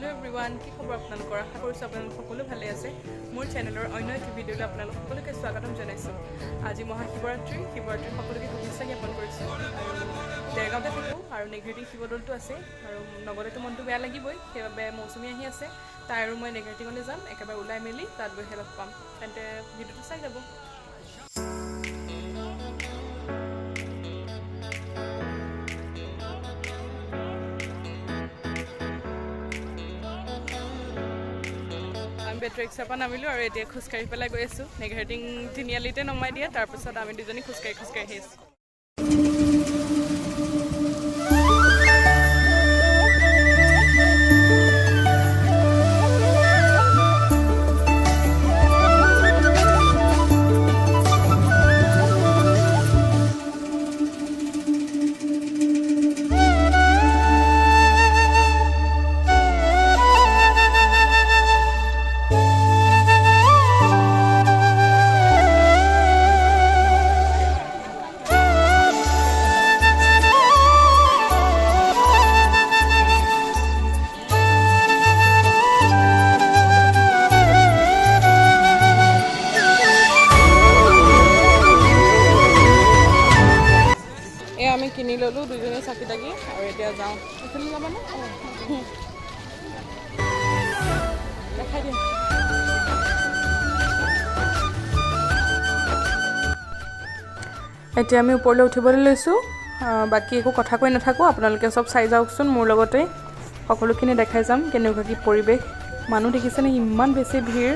hello everyone की खबर আপোনালোকৰ আশা কৰিছো আপোনালোক সকলো ভালে আছে মোৰ চেনেলৰ অন্য এক ভিডিঅ'লৈ আপোনালোক সকলোকে স্বাগতম জনাইছো আজি মহাশিৱৰাত্ৰি সকলোকে শুভেচ্ছা জ্ঞাপন কৰিছো দেৰগাঁৱতে থাকো আৰু নেঘেৰিটিং শিৱদৌলটো আছে আৰু নগলেতো মনটো বেয়া লাগিবই সেইবাবে মৌচুমী আহি আছে তাই আৰু মই নেঘেৰিটিঙলৈ যাম একেবাৰে ওলাই মেলি তাত গৈ লগ পাম তেন্তে ভিডিঅ'টো চাই যাব বেটাৰী ৰিক্সাৰ নামিলোঁ আৰু এতিয়া খোজকাঢ়ি পেলাই গৈ আছোঁ নেঘেৰিটিং তিনিআলিতে নমাই দিয়ে তাৰপিছত আমি দুজনী খোজকাঢ়ি আহি আছোঁ আমি কিনি ললো দুজনে চাকি তাকি আৰু এতিয়া যাওঁ এখানে যাবা না দেখাই দিম এতিয়া আমি ওপৰলৈ উঠিবলৈ লৈছোঁ বাকি একো কথা কৈ নাথাকো আপোনালোকে সব চাই যাওকচোন মোৰ লগতে সকলোখিনি দেখাই যাম কেনেকুৱা কি পৰিবেশ মানুহ দেখিছেনে ইমান বেছি ভিৰ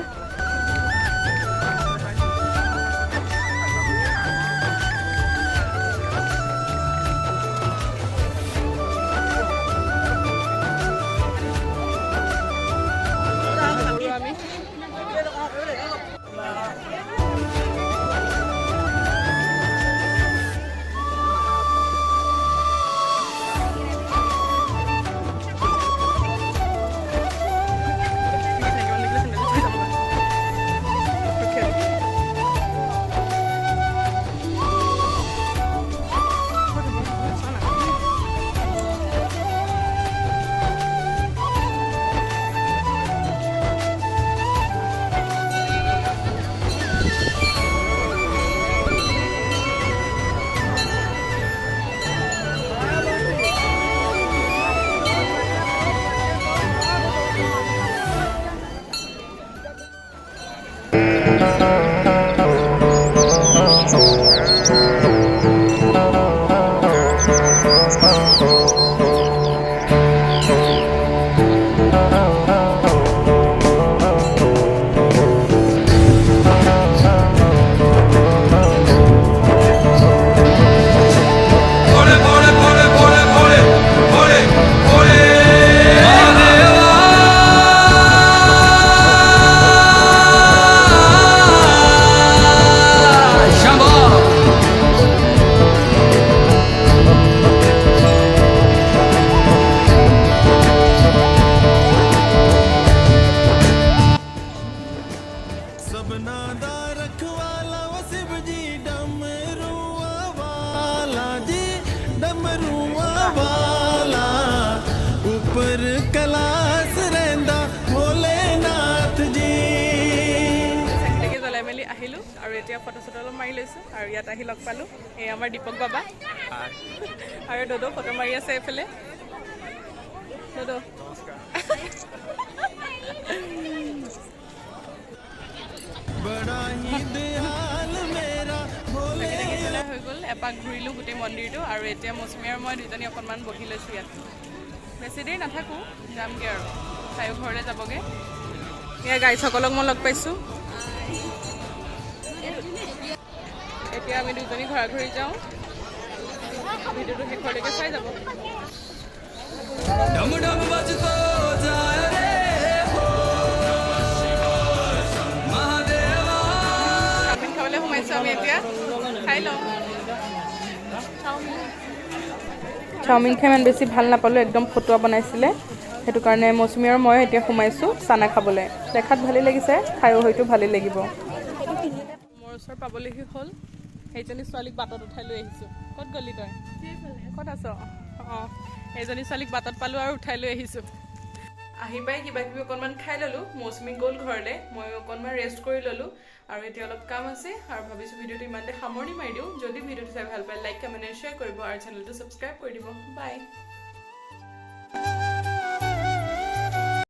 আহিলো আৰু এতিয়া ফটো চটো মাৰি লৈছো আৰু ইয়াত আহি লগ পালো এই আমাৰ দীপক বাবা আৰু দদো ফটো মাৰি আছে এফালে দদো বড়া হি দিয়াল মেৰা ভোলে হৈ গ'ল এপাক ঘূৰিলো গোটেই মন্দিৰটো আৰু এতিয়া মৌচুমী আৰু মই দুজনী অকণমান বহি লৈছো ইয়াত বেছি দেৰি নাথাকো যামগৈ আৰু তাইও ঘৰলৈ যাবগৈ এয়া গাইডসকলক মই লগ পাইছোঁ এতিয়া আমি দুজনী ঘৰা ঘূৰি যাওঁ ভিডিঅ'টো শেষলৈকে চাই যাব চাওমিন খাবলৈ সোমাইছোঁ আমি এতিয়া খাই লওঁ চাওমিন খাই ইমান বেছি ভাল নাপালোঁ একদম ফটুৱা বনাইছিলে সেইটো কাৰণে মৌচুমী আৰু মই এতিয়া সোমাইছোঁ চানা খাবলৈ দেখাত ভালেই লাগিছে খায়ো হয়তো ভালেই লাগিব মোৰ ওচৰ পাবলৈহি হ'ল সেইজনী ছোৱালীক বাটত উঠাই লৈ আহিছোঁ ক'ত গ'লি তই ক'ত আছ অঁ এইজনী ছোৱালীক বাটত পালোঁ আৰু উঠাই লৈ আহিছোঁ আহি পাই কিবা কিবি অকণমান খাই ল'লোঁ মৌচুমী গ'ল ঘৰলৈ মই অকণমান ৰেষ্ট কৰি ল'লোঁ আৰু এতিয়া অলপ কাম আছে আৰু ভাবিছোঁ ভিডিঅ'টো ইমানতে সামৰণি মাৰি দিওঁ যদি ভিডিঅ'টো চাই ভাল পায় লাইক কমেণ্ট আৰু শ্বেয়াৰ কৰিব আৰু চেনেলটো ছাবস্ক্ৰাইব কৰি দিব বাই